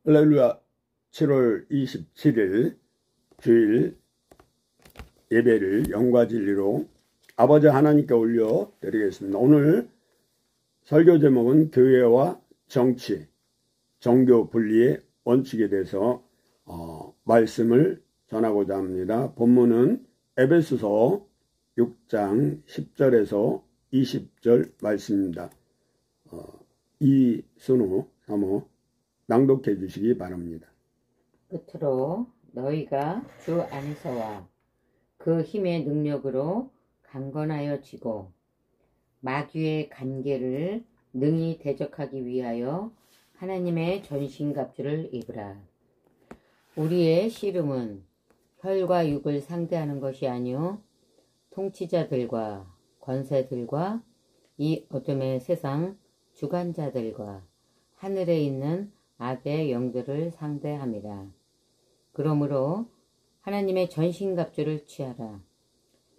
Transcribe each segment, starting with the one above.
할렐루야. 7월 27일 주일 예배를 영과 진리로 아버지 하나님께 올려 드리겠습니다. 오늘 설교 제목은 교회와 정치, 종교 분리의 원칙에 대해서 말씀을 전하고자 합니다. 본문은 에베소서 6장 10절에서 20절 말씀입니다. 이순우 사모 낭독해 주시기 바랍니다. 끝으로 너희가 주 안에서와 그 힘의 능력으로 강건하여 지고 마귀의 간계를 능히 대적하기 위하여 하나님의 전신갑주를 입으라. 우리의 씨름은 혈과 육을 상대하는 것이 아니요 통치자들과 권세들과 이 어둠의 세상 주관자들과 하늘에 있는 악의 영들을 상대함이라. 그러므로 하나님의 전신갑주를 취하라.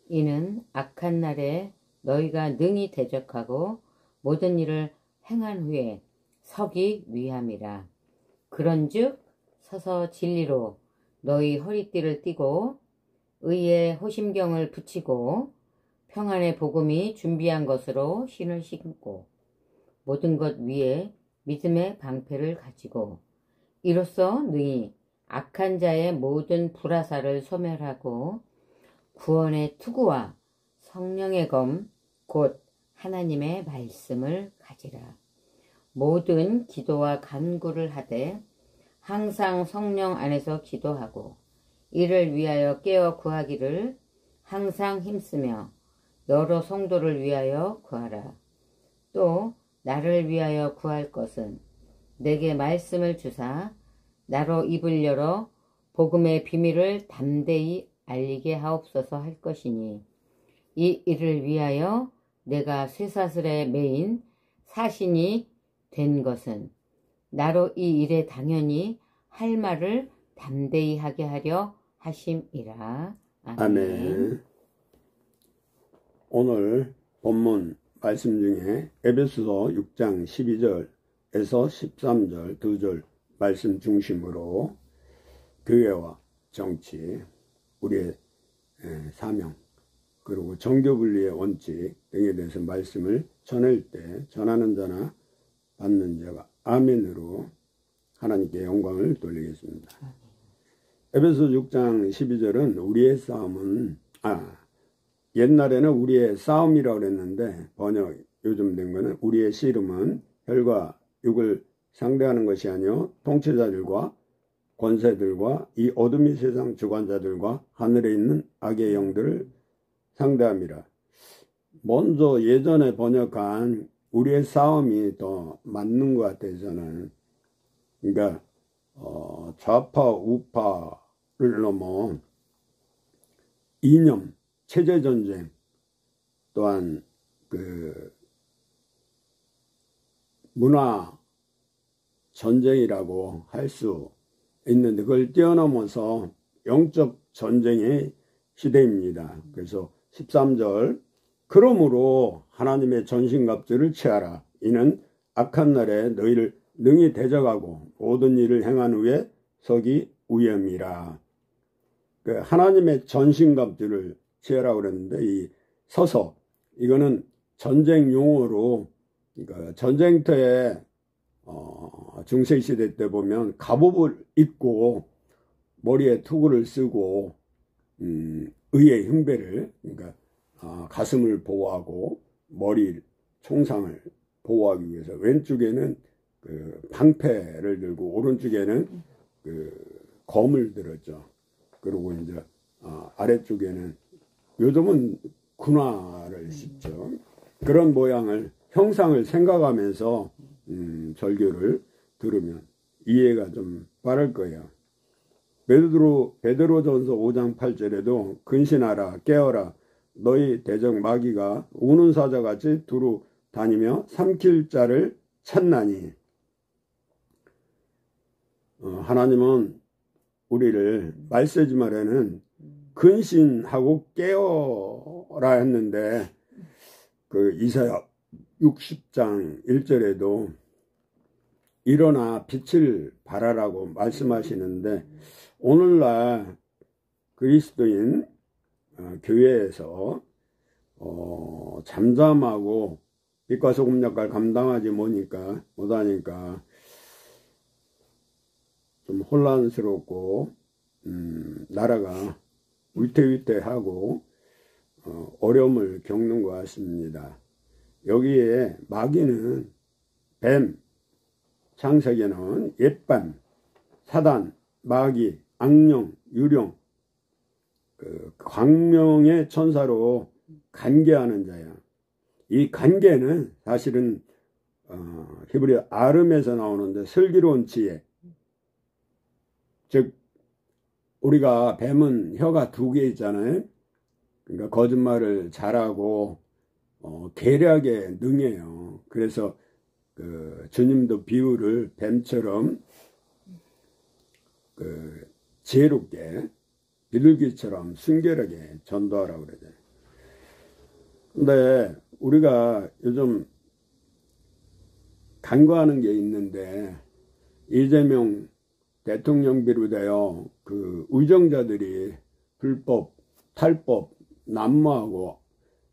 이는 악한 날에 너희가 능히 대적하고 모든 일을 행한 후에 서기 위함이라. 그런즉 서서 진리로 너희 허리띠를 띠고 의의 호심경을 붙이고 평안의 복음이 준비한 것으로 신을 신고 모든 것 위에 믿음의 방패를 가지고 이로써 능히 악한 자의 모든 불화살을 소멸하고 구원의 투구와 성령의 검 곧 하나님의 말씀을 가지라. 모든 기도와 간구를 하되 항상 성령 안에서 기도하고 이를 위하여 깨어 구하기를 항상 힘쓰며 여러 성도를 위하여 구하라. 또 나를 위하여 구할 것은 내게 말씀을 주사 나로 입을 열어 복음의 비밀을 담대히 알리게 하옵소서 할 것이니 이 일을 위하여 내가 쇠사슬에 매인 사신이 된 것은 나로 이 일에 당연히 할 말을 담대히 하게 하려 하심이라. 아멘. 아멘. 오늘 본문 말씀 중에 에베소서 6장 12절에서 13절 2절 말씀 중심으로 교회와 정치, 우리의 사명, 그리고 종교분리의 원칙 등에 대해서 말씀을 전할 때 전하는 자나 받는 자가 아멘으로 하나님께 영광을 돌리겠습니다. 에베소 6장 12절은 우리의 싸움은 옛날에는 우리의 싸움이라고 그랬는데 번역 요즘 된 거는 우리의 씨름은 혈과 육을 상대하는 것이 아니요 통치자들과 권세들과 이 어둠의 세상 주관자들과 하늘에 있는 악의 영들을 상대함이라. 먼저 예전에 번역한 우리의 싸움이 더 맞는 것 같아요. 저는. 그러니까 좌파 우파를 넘어 이념 체제전쟁, 또한 그 문화 전쟁이라고 할 수 있는데 그걸 뛰어넘어서 영적 전쟁의 시대입니다. 그래서 13절 그러므로 하나님의 전신갑주를 취하라. 이는 악한 날에 너희를 능히 대적하고 모든 일을 행한 후에 서기 위함이라. 그 하나님의 전신갑주를 취하라고 그랬는데 이 서서 이거는 전쟁 용어로 그러니까 전쟁터에 중세시대 때 보면 갑옷을 입고 머리에 투구를 쓰고 의의 흉배를 그러니까 가슴을 보호하고 머리 총상을 보호하기 위해서 왼쪽에는 그 방패를 들고 오른쪽에는 그 검을 들었죠. 그리고 이제 아래쪽에는 요즘은 군화를 씹죠. 그런 모양을 형상을 생각하면서 설교를 들으면 이해가 좀 빠를 거예요. 베드로전서 5장 8절에도 근신하라 깨어라 너희 대적 마귀가 우는 사자같이 두루 다니며 삼킬 자를 찾나니. 하나님은 우리를 말세지 말에는 근신하고 깨어라 했는데 그 이사야 60장 1절에도 일어나 빛을 발하라고 말씀하시는데, 오늘날 그리스도인 교회에서 잠잠하고 빛과 소금 역할 감당하지 못하니까 좀 혼란스럽고 나라가 위태위태하고 어려움을 겪는 것 같습니다. 여기에 마귀는 뱀, 창세기는 옛뱀, 사단, 마귀, 악령, 유령, 광명의 천사로 간계하는 자야. 이 간계는 사실은 히브리 아름에서 나오는데 슬기로운 지혜. 즉 우리가 뱀은 혀가 2개 있잖아요. 그러니까 거짓말을 잘하고 계략에 능해요. 그래서 주님도 비유를 뱀처럼 지혜롭게 비둘기처럼 순결하게 전도하라고 그러죠. 근데 우리가 요즘 간과하는 게 있는데, 이재명 대통령 비롯하여 의정자들이 불법, 탈법, 난무하고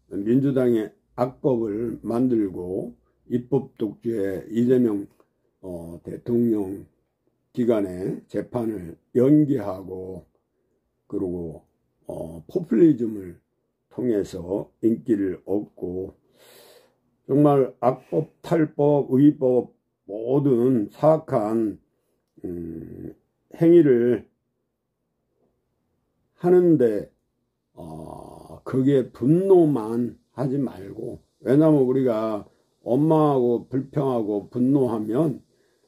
민주당의 악법을 만들고 입법 독주에 이재명 대통령 기간에 재판을 연기하고, 그리고 포퓰리즘을 통해서 인기를 얻고, 정말 악법, 탈법, 의법 모든 사악한 행위를 하는데 그게 분노만 하지 말고, 왜냐하면 우리가 엄마하고 불평하고 분노하면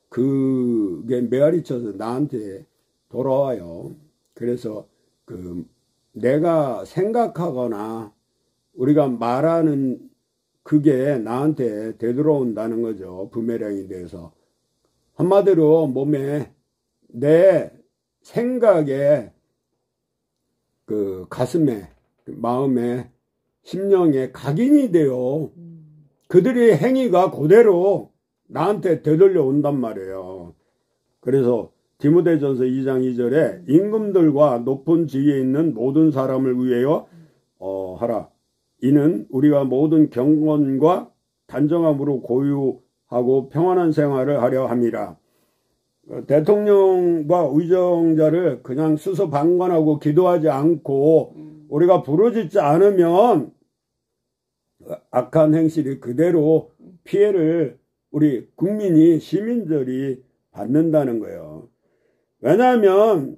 그게 메아리 쳐서 나한테 돌아와요. 그래서 내가 생각하거나 우리가 말하는 그게 나한테 되돌아온다는 거죠. 부메랑이 돼서. 한마디로 몸에, 내 생각에, 가슴에, 마음에, 심령에 각인이 돼요. 그들의 행위가 그대로 나한테 되돌려 온단 말이에요. 그래서 디모데전서 2장 2절에 임금들과 높은 지위에 있는 모든 사람을 위하여 하라. 이는 우리가 모든 경건과 단정함으로 고유하고 평안한 생활을 하려 함이라. 대통령과 의정자를 그냥 수서방관하고 기도하지 않고 우리가 부르짖지 않으면 악한 행실이 그대로 피해를 우리 국민이, 시민들이 받는다는 거예요. 왜냐하면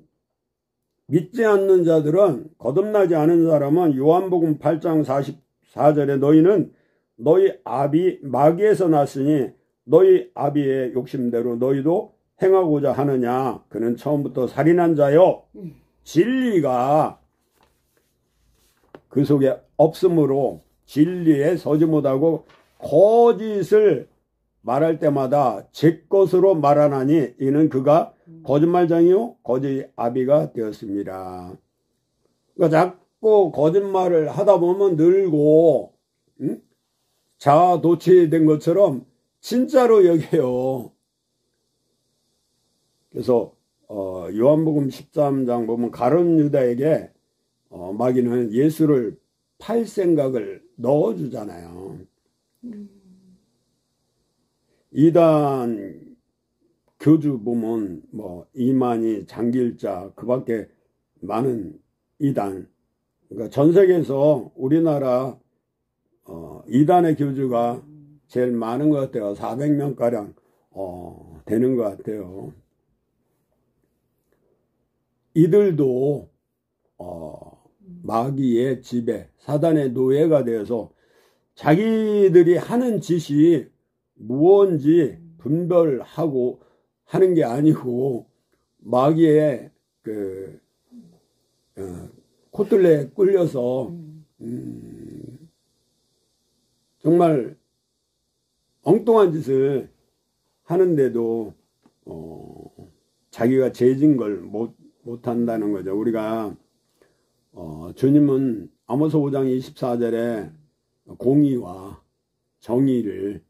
믿지 않는 자들은, 거듭나지 않은 사람은 요한복음 8장 44절에 너희는 너희 아비 마귀에서 났으니 너희 아비의 욕심대로 너희도 행하고자 하느냐. 그는 처음부터 살인한 자요. 진리가 그 속에 없으므로 진리에 서지 못하고 거짓을 말할 때마다 제 것으로 말하나니 이는 그가 거짓말장이요 거짓 아비가 되었습니다. 그러니까 자꾸 거짓말을 하다 보면 늘고 자아도취된 것처럼 진짜로 여겨요. 그래서 요한복음 13장 보면 가룟 유다에게 마귀는 예수를 팔 생각을 넣어주잖아요. 이단 교주 보면 이만희, 장길자, 그 밖에 많은 이단, 그러니까 전 세계에서 우리나라 이단의 교주가 제일 많은 것 같아요. 400명가량 되는 것 같아요. 이들도 마귀의 지배, 사단의 노예가 되어서 자기들이 하는 짓이 무언지 분별하고 하는 게 아니고 마귀의 코뜰레에 끌려서 정말 엉뚱한 짓을 하는데도 자기가 죄진 걸 못한다는 거죠. 우리가 주님은 아모스 5장 24절에 공의와 정의를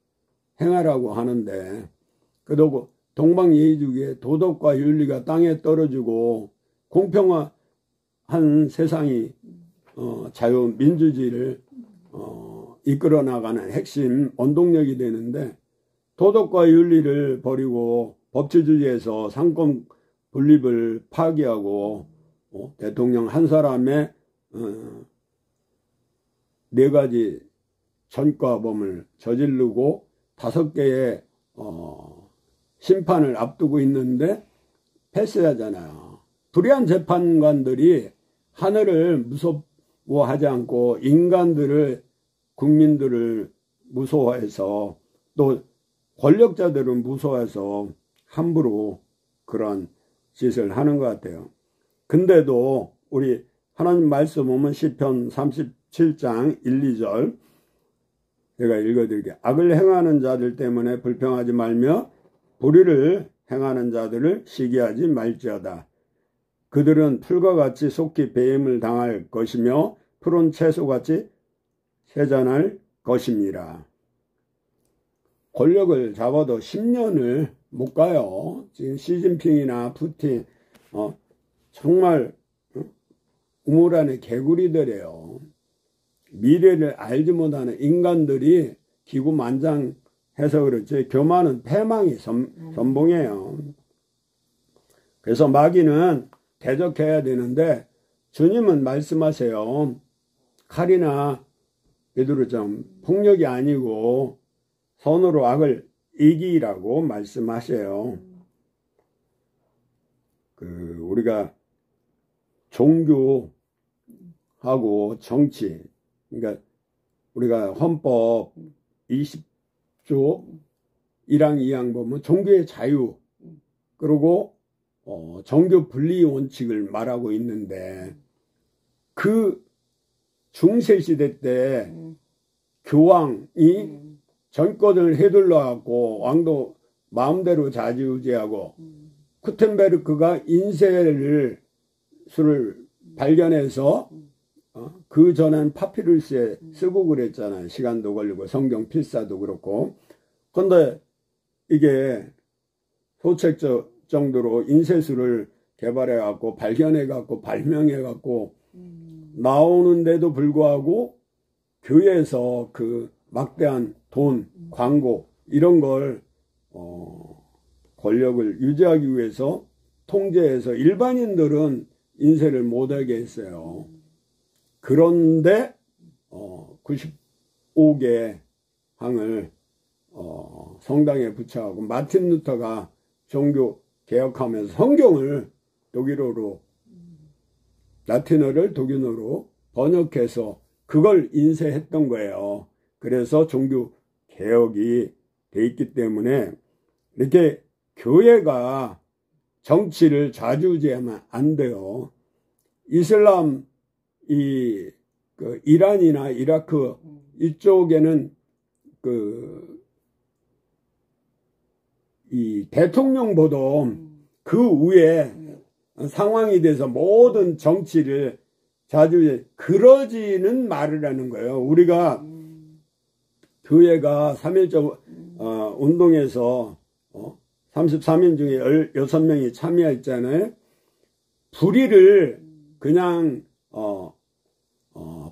행하라고 하는데, 그래도 동방예의주의의 도덕과 윤리가 땅에 떨어지고 공평한 세상이 자유민주주의를 이끌어 나가는 핵심 원동력이 되는데, 도덕과 윤리를 버리고 법치주의에서 상권 분립을 파기하고 대통령 한 사람의 4가지 전과범을 저지르고 5개의 심판을 앞두고 있는데 패스하잖아요. 불의한 재판관들이 하늘을 무서워하지 않고 인간들을, 국민들을 무서워해서, 또 권력자들은 무서워해서 함부로 그런 짓을 하는 것 같아요. 근데도 우리 하나님 말씀 보면 시편 37장 1, 2절 제가 읽어드릴게요. 악을 행하는 자들 때문에 불평하지 말며 불의를 행하는 자들을 시기하지 말지어다. 그들은 풀과 같이 속히 배임을 당할 것이며 푸른 채소같이 세잔할 것입니다. 권력을 잡아도 10년을 못 가요. 지금 시진핑이나 푸틴 정말 우물안의 개구리들이에요. 미래를 알지 못하는 인간들이 기구만장해서 그렇지 교만은 패망이 선봉이에요. 그래서 마귀는 대적해야 되는데 주님은 말씀하세요. 칼이나 베드로처럼 폭력이 아니고 선으로 악을 이기라고 말씀하세요. 우리가 종교하고 정치, 그러니까 우리가 헌법 20조 1항 2항 보면 종교의 자유, 그리고 종교 분리 원칙을 말하고 있는데, 그 중세시대 때 교황이 정권을 휘둘러갖고 왕도 마음대로 좌지우지하고, 구텐베르크가 인쇄를 발견해서 그 전엔 파피루스에 쓰고 그랬잖아요. 시간도 걸리고 성경 필사도 그렇고. 근데 이게 소책적 정도로 인쇄술을 개발해갖고 발견해갖고 발명해갖고 나오는데도 불구하고 교회에서 그 막대한 돈, 광고 이런 걸 권력을 유지하기 위해서 통제해서 일반인들은 인쇄를 못하게 했어요. 그런데 95개 항을 성당에 붙여가고 마틴 루터가 종교 개혁하면서 성경을 독일어로, 라틴어를 독일어로 번역해서 그걸 인쇄했던 거예요. 그래서 종교 개혁이 돼 있기 때문에 이렇게 교회가 정치를 좌지우지하면 안 돼요. 이슬람 이란이나 이라크 이쪽에는 이 대통령보다 그 위에 상황이 돼서 모든 정치를 좌지우지, 그러지는 말으라는 거예요. 우리가 교회가 3.1절 운동에서 33인 중에 16명이 참여했잖아요. 불의를 그냥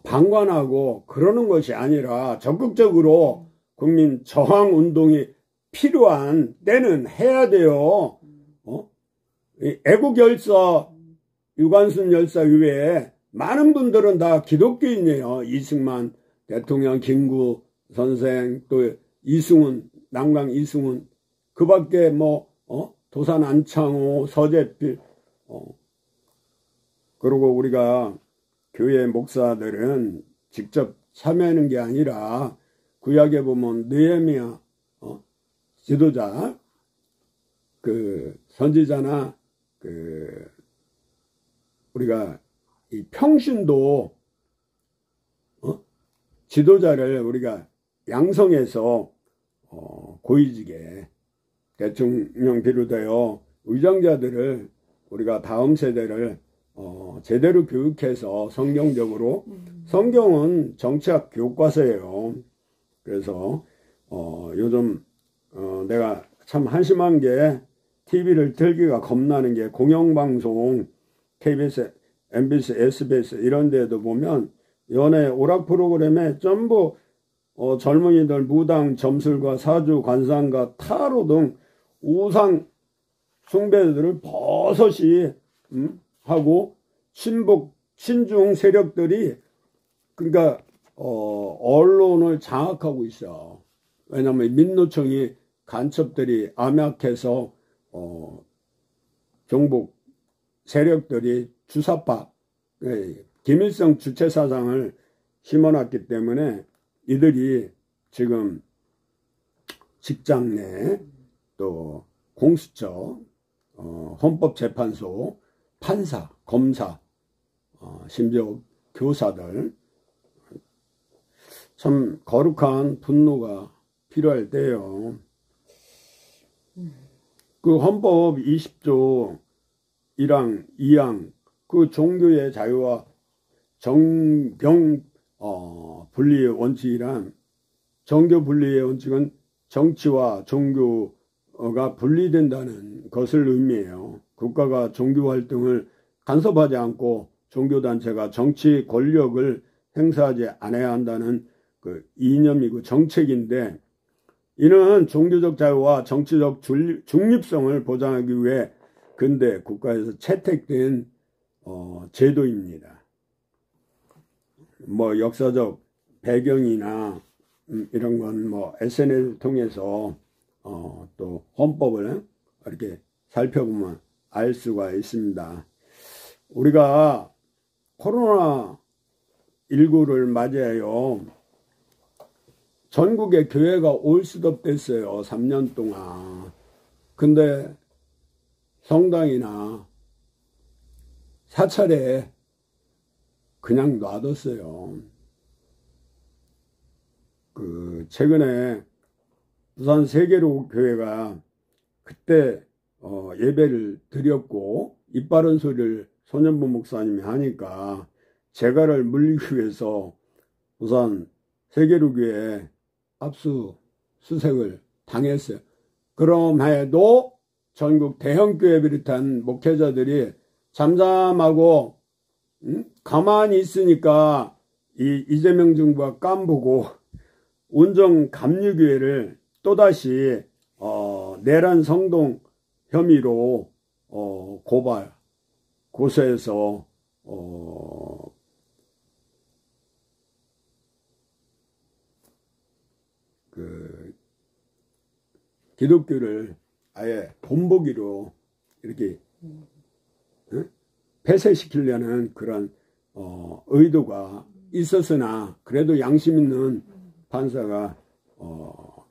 방관하고 그러는 것이 아니라 적극적으로 국민 저항 운동이 필요한 때는 해야 돼요. 애국 열사, 유관순 열사 이외에 많은 분들은 다 기독교인이에요. 이승만 대통령, 김구 선생, 또 이승훈, 남강 이승훈, 그 밖에 도산 안창호, 서재필, 그리고 우리가 교회 목사들은 직접 참여하는 게 아니라 구약에 보면 느헤미야 지도자, 선지자나 우리가 이 평신도 지도자를 우리가 양성해서 고위직에 대통령 비롯하여 의정자들을 우리가 다음 세대를 제대로 교육해서 성경적으로, 성경은 정치학 교과서예요. 그래서 요즘 내가 참 한심한 게 TV를 틀기가 겁나는 게 공영방송, KBS, MBC, SBS 이런 데도 보면 연예 오락 프로그램에 전부 젊은이들 무당, 점술가, 사주, 관상가, 타로 등 우상 숭배들을 버섯이 하고 친북, 친중 세력들이 그러니까 언론을 장악하고 있어. 왜냐하면 민노총이 간첩들이 암약해서 경북 세력들이 주사파 김일성 주체사상을 심어놨기 때문에 이들이 지금 직장 내 또 공수처, 헌법재판소, 판사, 검사, 심지어 교사들 참 거룩한 분노가 필요할 때요. 그 헌법 20조 1항, 2항 그 종교의 자유와 정병 분리의 원칙이란 정교 분리의 원칙은 정치와 종교가 분리된다는 것을 의미해요. 국가가 종교 활동을 간섭하지 않고 종교단체가 정치 권력을 행사하지 않아야 한다는 그 이념이고 정책인데 이는 종교적 자유와 정치적 중립성을 보장하기 위해 근대 국가에서 채택된 제도입니다. 뭐 역사적 배경이나 이런 건 뭐 SNS를 통해서 또 헌법을 이렇게 살펴보면 알 수가 있습니다. 우리가 코로나19를 맞이하여 전국에 교회가 올스톱됐어요. 3년 동안. 근데 성당이나 사찰에 그냥 놔뒀어요. 최근에 부산 세계로 교회가 그때 예배를 드렸고 입바른 소리를 손현보 목사님이 하니까 재갈을 물리기 위해서 부산 세계로 교회에 압수수색을 당했어요. 그럼에도 전국 대형교회 비롯한 목회자들이 잠잠하고 가만히 있으니까 이 이재명 정부가 깜보고 운정감리교회를 또다시 내란 성동 혐의로 고소해서 기독교를 아예 본보기로 이렇게 폐쇄시키려는 그런 의도가 있었으나 그래도 양심 있는 판사가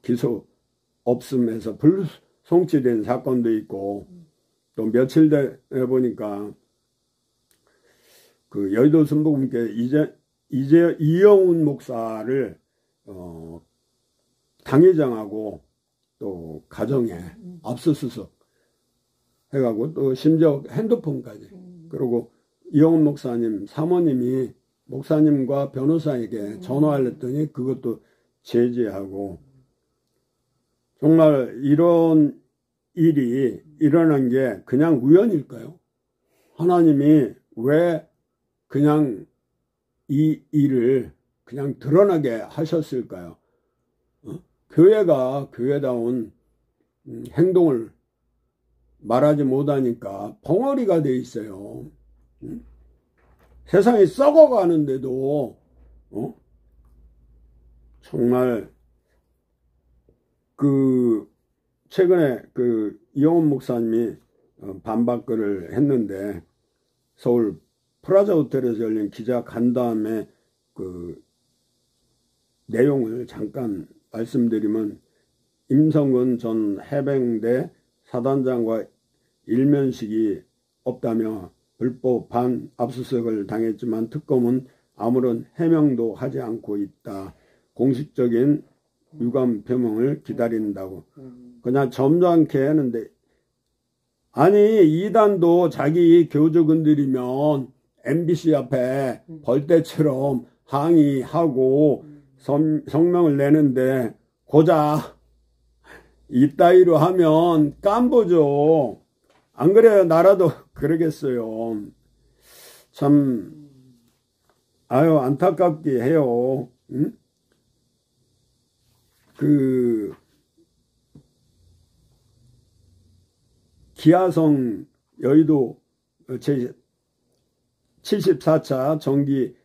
기소 없음에서 불송치된 사건도 있고 또 며칠 전에 보니까 그 여의도 순복음교회 이영훈 목사를 당회장하고 또 가정에 압수수색 해가고 또 심지어 핸드폰까지 그리고 이영훈 목사님 사모님이 목사님과 변호사에게 전화를 했더니 그것도 제지하고 정말 이런 일이 일어난 게 그냥 우연일까요? 하나님이 왜 그냥 이 일을 그냥 드러나게 하셨을까요? 교회가 교회다운 행동을 말하지 못하니까 벙어리가 돼 있어요. 세상이 썩어가는데도 정말 최근에 이영훈 목사님이 반박글을 했는데 서울 프라자 호텔에서 열린 기자 간담회 내용을 잠깐 말씀드리면 임성근 전 해병대 사단장과 일면식이 없다며 불법 반압수수색을 당했지만 특검은 아무런 해명도 하지 않고 있다. 공식적인 유감 표명을 기다린다고. 그냥 점잖게 했는데 아니 이단도 자기 교주 건드리면 MBC 앞에 벌떼처럼 항의하고 성명을 내는데 고작 이따위로 하면 깜보죠. 안 그래요? 나라도 그러겠어요. 참 아유 안타깝게 해요. 응? 그 기아성 여의도 제 74차 정기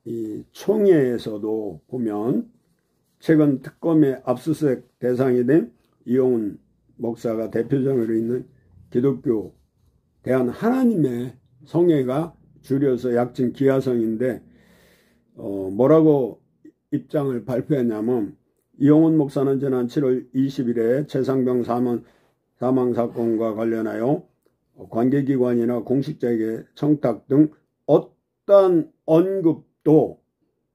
이 총회에서도 보면 최근 특검의 압수수색 대상이 된 이용훈 목사가 대표적으로 있는 기독교 대한 하나님의 성회가 줄여서 약칭 기아성인데 뭐라고 입장을 발표했냐면 이용훈 목사는 지난 7월 20일에 최상병 사망 사건과 관련하여 관계기관이나 공식자에게 청탁 등 어떠한 언급도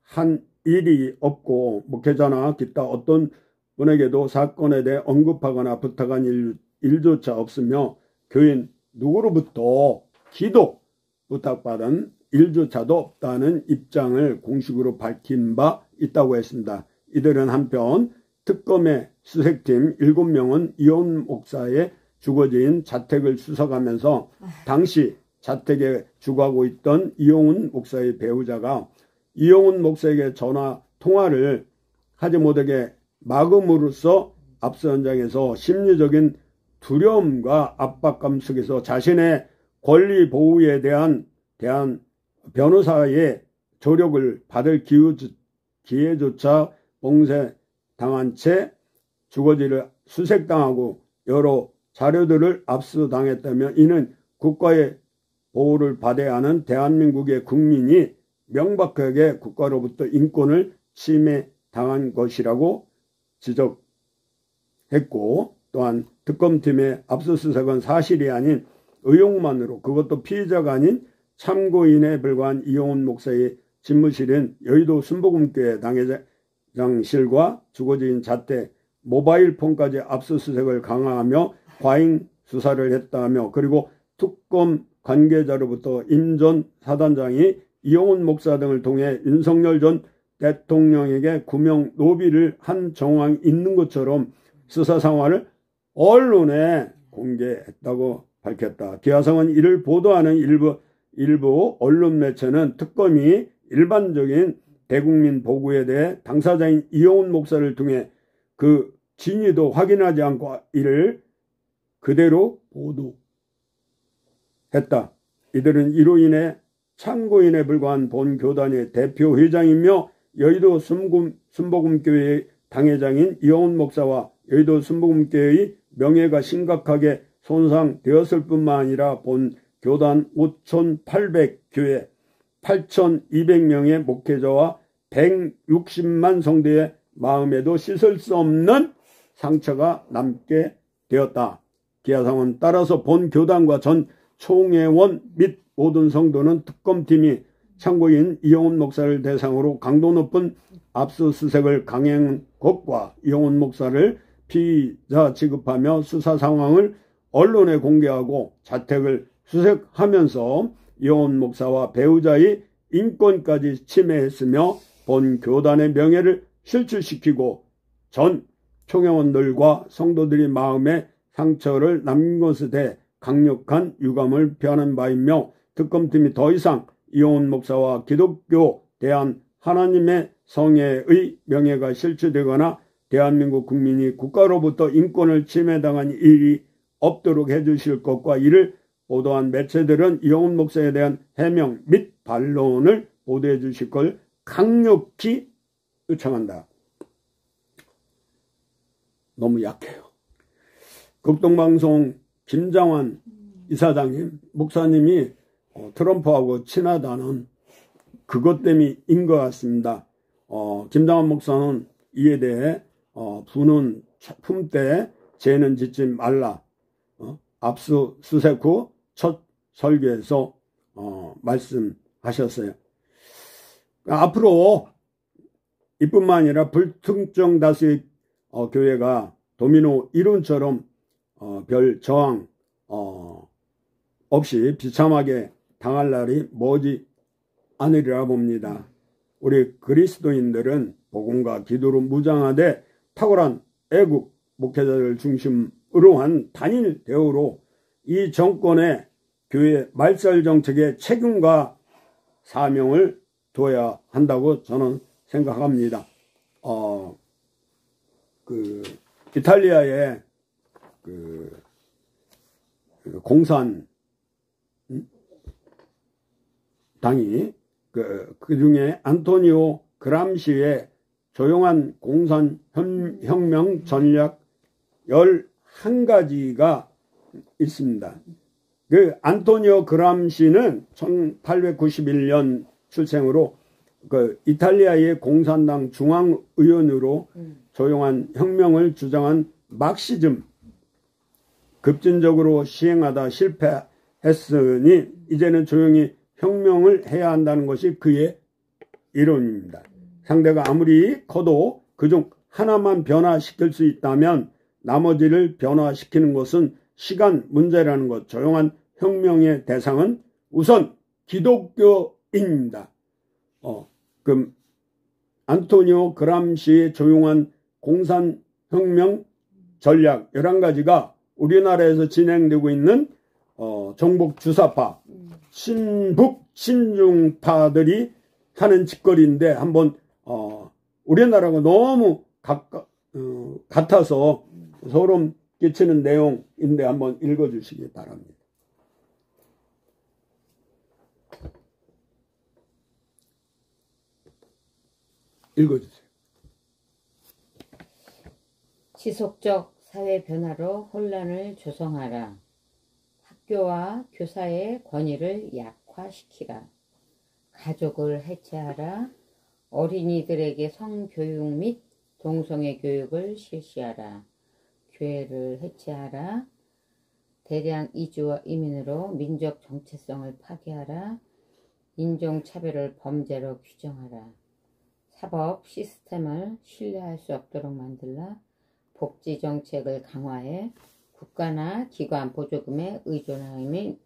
한 일이 없고 목회자나 기타 어떤 분에게도 사건에 대해 언급하거나 부탁한 일조차 없으며 교인 누구로부터 기도 부탁받은 일조차도 없다는 입장을 공식으로 밝힌 바 있다고 했습니다. 이들은 한편 특검의 수색팀 7명은 이용훈 목사의 주거지인 자택을 수색하면서 당시 자택에 주거하고 있던 이용훈 목사의 배우자가 이용훈 목사에게 전화 통화를 하지 못하게 막음으로써 압수 현장에서 심리적인 두려움과 압박감 속에서 자신의 권리 보호에 대한 변호사의 조력을 받을 기회조차 봉쇄당한 채 주거지를 수색당하고 여러 자료들을 압수당했다며 이는 국가의 보호를 받아야 하는 대한민국의 국민이 명백하게 국가로부터 인권을 침해당한 것이라고 지적했고 또한 특검팀의 압수수색은 사실이 아닌 의혹만으로 그것도 피의자가 아닌 참고인에 불과한 이용훈 목사의 집무실인 여의도 순복음교회 당회장실과 주거지인 자택, 모바일폰까지 압수수색을 강화하며 과잉 수사를 했다며 그리고 특검 관계자로부터 임 전 사단장이 이용훈 목사 등을 통해 윤석열 전 대통령에게 구명 노비를 한 정황이 있는 것처럼 수사 상황을 언론에 공개했다고 밝혔다. 기아성은 이를 보도하는 일부 언론 매체는 특검이 일반적인 대국민 보고에 대해 당사자인 이용훈 목사를 통해 그 진위도 확인하지 않고 이를 그대로 보도했다. 이들은 이로 인해 참고인에 불과한 본 교단의 대표 회장이며 여의도 순복음교회의 당회장인 이용훈 목사와 여의도 순복음교회의 명예가 심각하게 손상되었을 뿐만 아니라 본 교단 5,800교회 8,200명의 목회자와 160만 성도의 마음에도 씻을 수 없는 상처가 남게 되었다. 기아성은 따라서 본 교단과 전 총회원 및 모든 성도는 특검팀이 참고인 이용훈 목사를 대상으로 강도 높은 압수수색을 강행한 것과 이용훈 목사를 피의자 취급하며 수사 상황을 언론에 공개하고 자택을 수색하면서 이용훈 목사와 배우자의 인권까지 침해했으며 본 교단의 명예를 실추시키고 전 총회원들과 성도들의 마음에 상처를 남긴 것에 대해 강력한 유감을 표하는 바이며 특검팀이 더 이상 이용훈 목사와 기독교 대한 하나님의 성회의 명예가 실추되거나 대한민국 국민이 국가로부터 인권을 침해당한 일이 없도록 해주실 것과 이를 보도한 매체들은 이용훈 목사에 대한 해명 및 반론을 보도해 주실 걸 강력히 요청한다. 너무 약해요. 극동방송 김장환 이사장님, 목사님이 트럼프하고 친하다는 그것 때문인 것 같습니다. 김장환 목사는 이에 대해 부는 품때 죄는 짓지 말라. 압수수색 후 첫 설교에서 말씀하셨어요. 앞으로 이뿐만 아니라 불특정 다수의 교회가 도미노 이론처럼 별 저항 없이 비참하게 당할 날이 머지 않으리라 봅니다. 우리 그리스도인들은 복음과 기도로 무장하되 탁월한 애국 목회자를 중심으로 한 단일 대우로 이 정권의 교회 말살 정책의 책임과 사명을 둬야 한다고 저는 생각합니다. 이탈리아의 공산 당이 그 중에 안토니오 그람시의 조용한 공산 혁명 전략 11가지가 있습니다. 그 안토니오 그람시는 1891년 출생으로 그 이탈리아의 공산당 중앙의원으로 조용한 혁명을 주장한 막시즘 급진적으로 시행하다 실패했으니 이제는 조용히 혁명을 해야 한다는 것이 그의 이론입니다. 상대가 아무리 커도 그중 하나만 변화시킬 수 있다면 나머지를 변화시키는 것은 시간 문제라는 것. 조용한 혁명의 대상은 우선 기독교인입니다. 그럼 안토니오 그람시의 조용한 공산혁명 전략 11가지가 우리나라에서 진행되고 있는 정복 주사파, 신북 신중파들이 하는 짓거리인데 한번 우리나라가 너무 같아서 소름 끼치는 내용인데 한번 읽어주시기 바랍니다. 읽어주세요. 지속적 사회 변화로 혼란을 조성하라. 학교와 교사의 권위를 약화시키라. 가족을 해체하라. 어린이들에게 성교육 및 동성애 교육을 실시하라. 교회를 해체하라. 대량 이주와 이민으로 민족 정체성을 파괴하라. 인종차별을 범죄로 규정하라. 사법 시스템을 신뢰할 수 없도록 만들라. 복지정책을 강화해 국가나 기관 보조금에 의존함이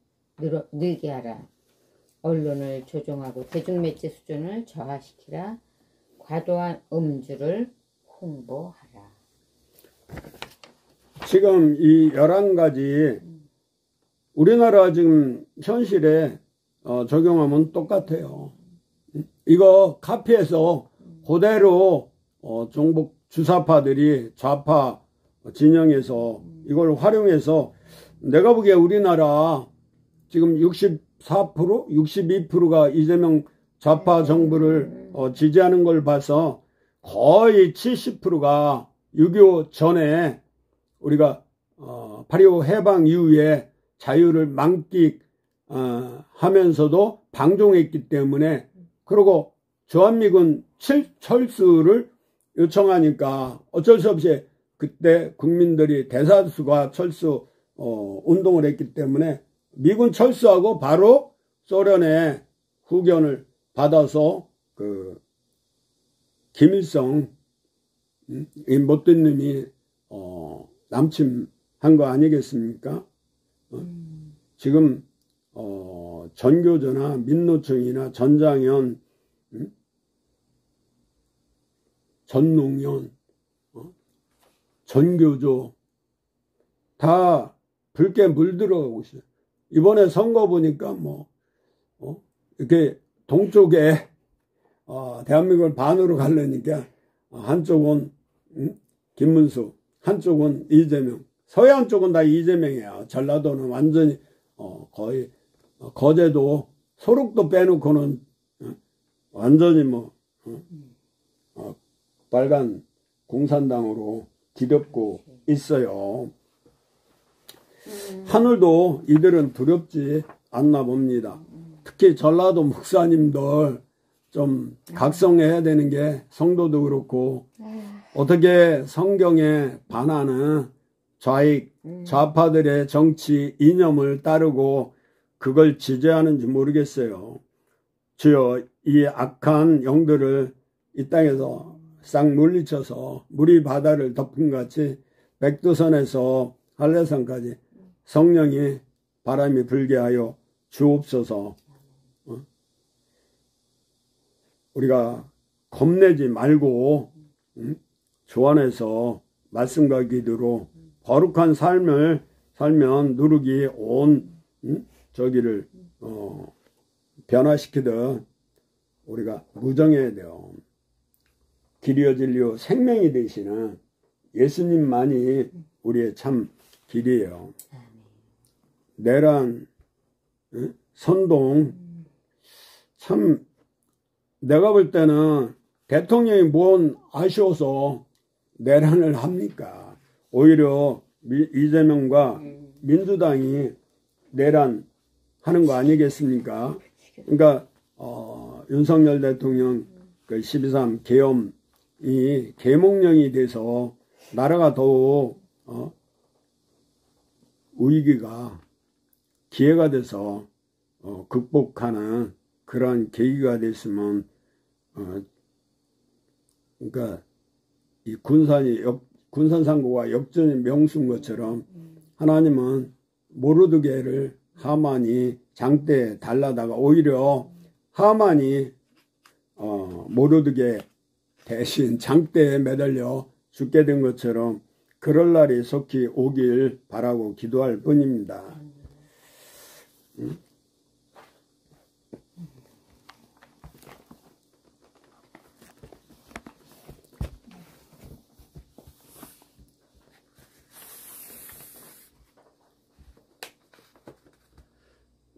늘게 하라. 언론을 조종하고 대중매체 수준을 저하시키라. 과도한 음주를 홍보하라. 지금 이 11가지 우리나라 지금 현실에 적용하면 똑같아요. 이거 카피해서 그대로 정복 주사파들이 좌파 진영에서 이걸 활용해서 내가 보기에 우리나라 지금 64%, 62%가 이재명 좌파 정부를 지지하는 걸 봐서 거의 70%가 6.25 전에 우리가 8.25 해방 이후에 자유를 만끽하면서도 방종했기 때문에 그리고 주한미군 철수를 요청하니까 어쩔 수 없이 그때 국민들이 대다수가 철수 운동을 했기 때문에 미군 철수하고 바로 소련의 후견을 받아서 그 김일성 이 못된 놈이 남침한 거 아니겠습니까? 지금 전교조나 민노총이나 전장현, 전농현, 전교조 다 붉게 물들어가고 있어요. 이번에 선거 보니까 이렇게 동쪽에 대한민국을 반으로 가려니까 한쪽은 김문수, 한쪽은 이재명, 서해안 쪽은 다 이재명이야. 전라도는 완전히 거의 거제도 소록도 빼놓고는 완전히 빨간 공산당으로 뒤덮고 있어요. 하늘도 이들은 두렵지 않나 봅니다. 특히 전라도 목사님들 좀 각성해야 되는 게 성도도 그렇고 어떻게 성경에 반하는 좌익, 좌파들의 정치 이념을 따르고 그걸 지지하는지 모르겠어요. 주여 이 악한 영들을 이 땅에서 싹 물리쳐서 물이 바다를 덮은 같이 백두산에서 한라산까지 성령이 바람이 불게 하여 주옵소서. 우리가 겁내지 말고 주 안에서 말씀과 기도로 거룩한 삶을 살면 누룩이 온 저기를 변화시키듯 우리가 무정해야 돼요. 길이요 진리요 생명이 되시는 예수님만이 우리의 참 길이에요. 내란, 선동, 참 내가 볼 때는 대통령이 뭔 아쉬워서 내란을 합니까? 오히려 이재명과 민주당이 내란 하는 거 아니겠습니까? 그러니까 윤석열 대통령 그 12.3 계엄이 계몽령이 돼서 나라가 더욱 위기가 기회가 돼서 극복하는 그런 계기가 됐으면 그러니까 이 군산상고가 역전이 명수인 것처럼 하나님은 모르드게를 하만이 장대에 달라다가 오히려 하만이 모르드게 대신 장대에 매달려 죽게 된 것처럼 그럴 날이 속히 오길 바라고 기도할 뿐입니다.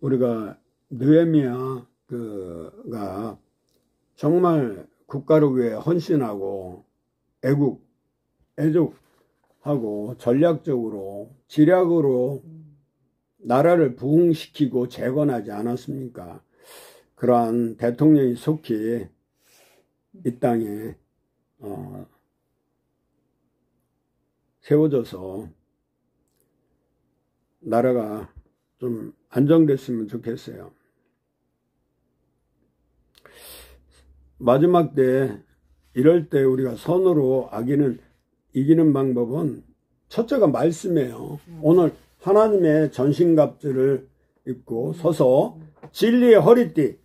우리가 느헤미야 그가 정말 국가를 위해 헌신하고 애족하고 전략적으로 지략으로 나라를 부흥시키고 재건하지 않았습니까? 그러한 대통령이 속히 이 땅에 세워져서 나라가 좀 안정됐으면 좋겠어요. 마지막 때 이럴 때 우리가 선으로 악인을 이기는 방법은 첫째가 말씀이에요. 오늘 하나님의 전신갑주를 입고 서서 진리의 허리띠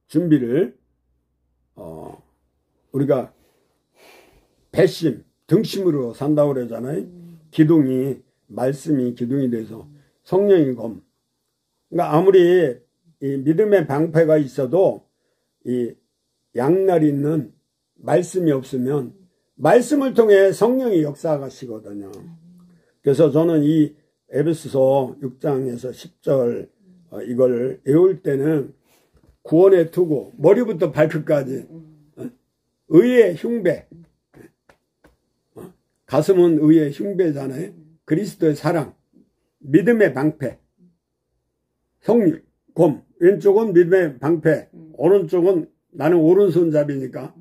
준비를 우리가 배심, 등심으로 산다고 그러잖아요. 기둥이 말씀이 기둥이 돼서 성령이 검. 그러니까 아무리 이 믿음의 방패가 있어도 이 양날 있는 말씀이 없으면 말씀을 통해 성령이 역사하시거든요. 그래서 저는 이 에베소서 6장에서 10절 이걸 외울 때는 구원의 투구, 머리부터 발끝까지 의의 흉배, 가슴은 의의 흉배잖아요. 그리스도의 사랑, 믿음의 방패, 성령, 검, 왼쪽은 믿음의 방패, 오른쪽은 나는 오른손잡이니까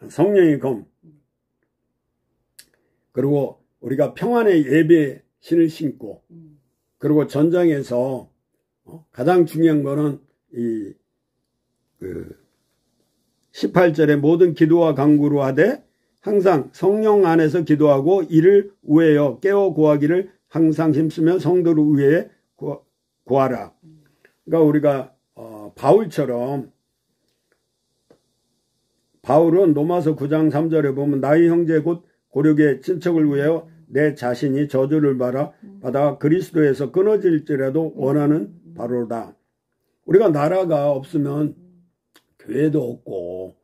성령의 검. 그리고 우리가 평안의 예배 신을 신고, 그리고 전장에서 가장 중요한 거는 이 18절에 모든 기도와 간구로 하되 항상 성령 안에서 기도하고 이를 우애여 깨어 구하기를 항상 힘쓰며 성도를 우애해 구하라. 그러니까 우리가 바울처럼, 바울은 로마서 9장 3절에 보면 나의 형제 곧 고력의 친척을 위하여 내 자신이 저주를 받아 그리스도에서 끊어질지라도 원하는 바로다. 우리가 나라가 없으면 교회도 없고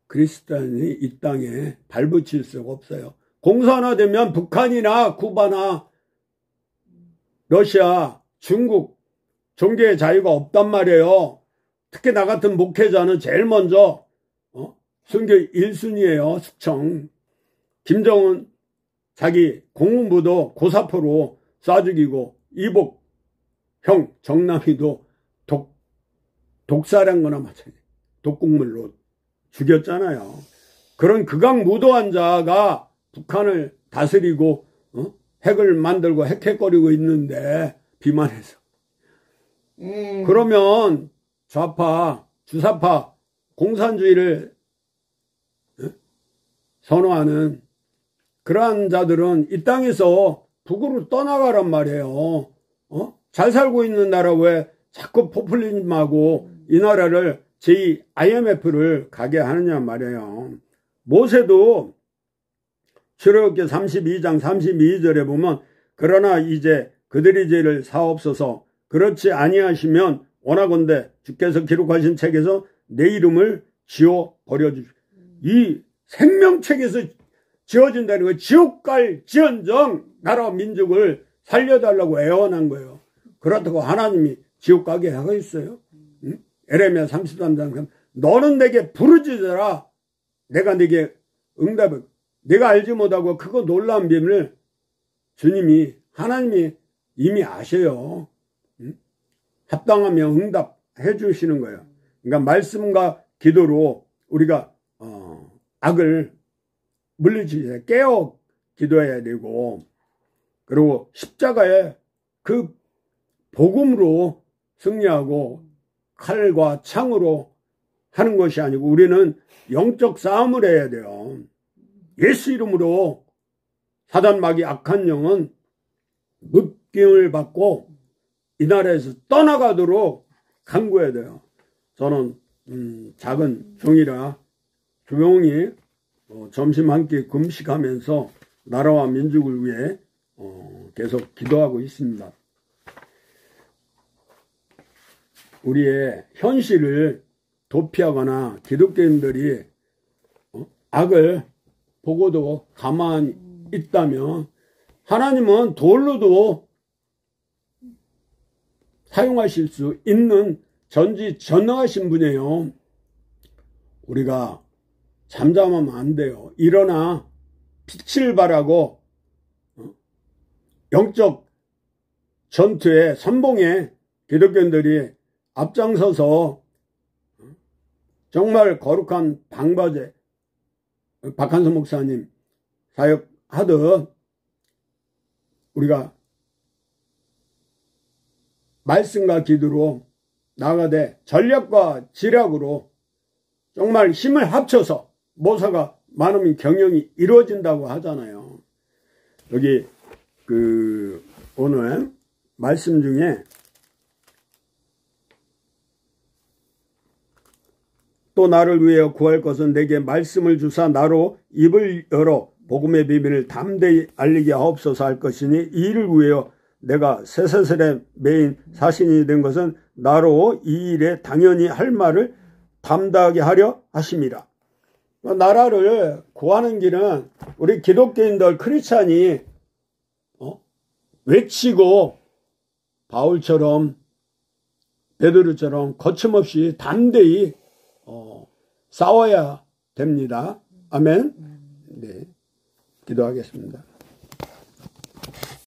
그리스도인이 이 땅에 발붙일 수가 없어요. 공사 하나 되면 북한이나 쿠바나 러시아, 중국 종교의 자유가 없단 말이에요. 특히 나 같은 목회자는 제일 먼저 순교 1순위예요. 숙청. 김정은 자기 공군부도 고사포로 쏴 죽이고 이복 형 정남이도 독살한 거나 마찬가지 독국물로 죽였잖아요. 그런 극악무도한 자가 북한을 다스리고 핵을 만들고 핵핵거리고 있는데 비만해서 그러면 좌파 주사파 공산주의를 선호하는 그러한 자들은 이 땅에서 북으로 떠나가란 말이에요. 잘 살고 있는 나라 왜 자꾸 포퓰리즘하고 이 나라를 제2 IMF를 가게 하느냐 말이에요. 모세도 출애굽기 32장 32절에 보면 그러나 이제 그들의 죄를 사옵소서 그렇지 아니하시면 원하건대 주께서 기록하신 책에서 내 이름을 지워 버려주시오. 이 생명책에서 지워진다는 거 지옥 갈 지연정 나라 민족을 살려달라고 애원한 거예요. 그렇다고 하나님이 지옥 가게 하겠어요? 응? 에레미야 33장 너는 내게 부르짖어라 내가 내게 응답을 내가 알지 못하고 그거 놀라운 비밀을 주님이 하나님이 이미 아셔요. 응? 합당하면 응답해 주시는 거예요. 그러니까 말씀과 기도로 우리가 악을 물리치게 깨어 기도해야 되고 그리고 십자가에 그 복음으로 승리하고 칼과 창으로 하는 것이 아니고 우리는 영적 싸움을 해야 돼요. 예수 이름으로 사단 마귀 악한 영은 묶임을 받고 이 나라에서 떠나가도록 간구해야 돼요. 저는 작은 종이라 조용히 점심 한 끼 금식하면서 나라와 민족을 위해 계속 기도하고 있습니다. 우리의 현실을 도피하거나 기독교인들이 악을 보고도 가만히 있다면 하나님은 돌로도 사용하실 수 있는 전지전능하신 분이에요. 우리가 잠잠하면 안 돼요. 일어나 빛을 발하고 영적 전투에 선봉에 기독교인들이 앞장서서 정말 거룩한 방바제 박한선 목사님 사역하듯 우리가 말씀과 기도로 나아가되 전략과 지략으로 정말 힘을 합쳐서 모사가 많으면 경영이 이루어진다고 하잖아요. 여기 오늘 말씀 중에 또 나를 위하여 구할 것은 내게 말씀을 주사 나로 입을 열어 복음의 비밀을 담대히 알리게 하옵소서 할 것이니 이 일을 위하여 내가 쇠사슬에 매인 사신이 된 것은 나로 이 일에 당연히 할 말을 담당하게 하려 하심이라. 나라를 구하는 길은 우리 기독교인들 크리스찬이 외치고 바울처럼 베드로처럼 거침없이 담대히 싸워야 됩니다. 아멘. 네, 기도하겠습니다.